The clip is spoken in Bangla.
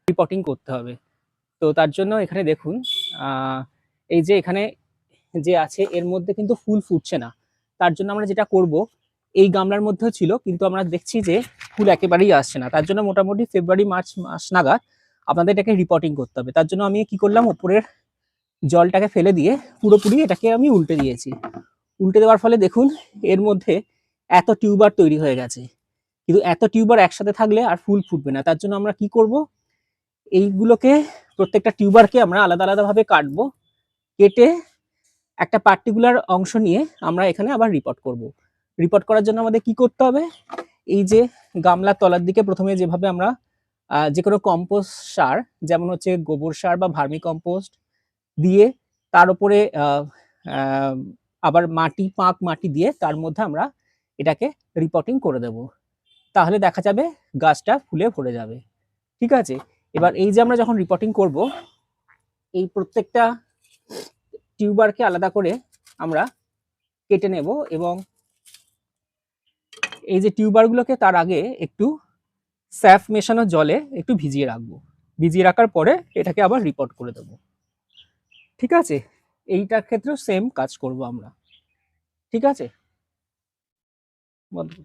রিপোর্টিং করতে হবে। তো তার জন্য এখানে দেখুন এই যে এখানে যে আছে এর মধ্যে কিন্তু ফুল ফুটছে না। তার জন্য আমরা যেটা করব, এই গামলার মধ্যেও ছিল কিন্তু আমরা দেখছি যে ফুল একেবারেই আসছে না। তার জন্য মোটামুটি ফেব্রুয়ারি মার্চ মাস নাগাদ আপনাদের এটাকে রিপোর্টিং করতে হবে। তার জন্য আমি কি করলাম, উপরের জলটাকে ফেলে দিয়ে পুরোপুরি এটাকে আমি উল্টে দিয়েছি। উল্টে দেওয়ার ফলে দেখুন এর মধ্যে এত টিউবার তৈরি হয়ে গেছে। কিন্তু এত টিউবার একসাথে থাকলে আর ফুল ফুটবে না। তার জন্য আমরা কি করব, এইগুলোকে প্রত্যেকটা টিউবারকে আমরা আলাদা আলাদাভাবে কাটবো। কেটে একটা পার্টিকুলার অংশ নিয়ে আমরা এখানে আবার রিপোর্ট করব। রিপোর্ট করার জন্য আমাদের কি করতে হবে, এই যে গামলার তলার দিকে প্রথমে যেভাবে আমরা যে কোনো কম্পোস্ট সার, যেমন হচ্ছে গোবর সার বা ভার্মি কম্পোস্ট দিয়ে তার উপরে আবার পাঁক মাটি দিয়ে তার মধ্যে আমরা এটাকে রিপোর্টিং করে দেব। তাহলে দেখা যাবে গাছটা ফুলে ভরে যাবে। ঠিক আছে, এবার এই যে আমরা যখন রিপোর্টিং করব, এই প্রত্যেকটা টিউবারকে আলাদা করে আমরা কেটে নেব এবং এই যে টিউবারগুলোকে তার আগে একটু স্যাফ মেশানো জলে একটু ভিজিয়ে রাখবো। ভিজিয়ে রাখার পরে এটাকে আবার রিপোর্ট করে দেবো। ঠিক আছে, এইটার ক্ষেত্রেও সেম কাজ করব আমরা। ঠিক আছে বন্ধু।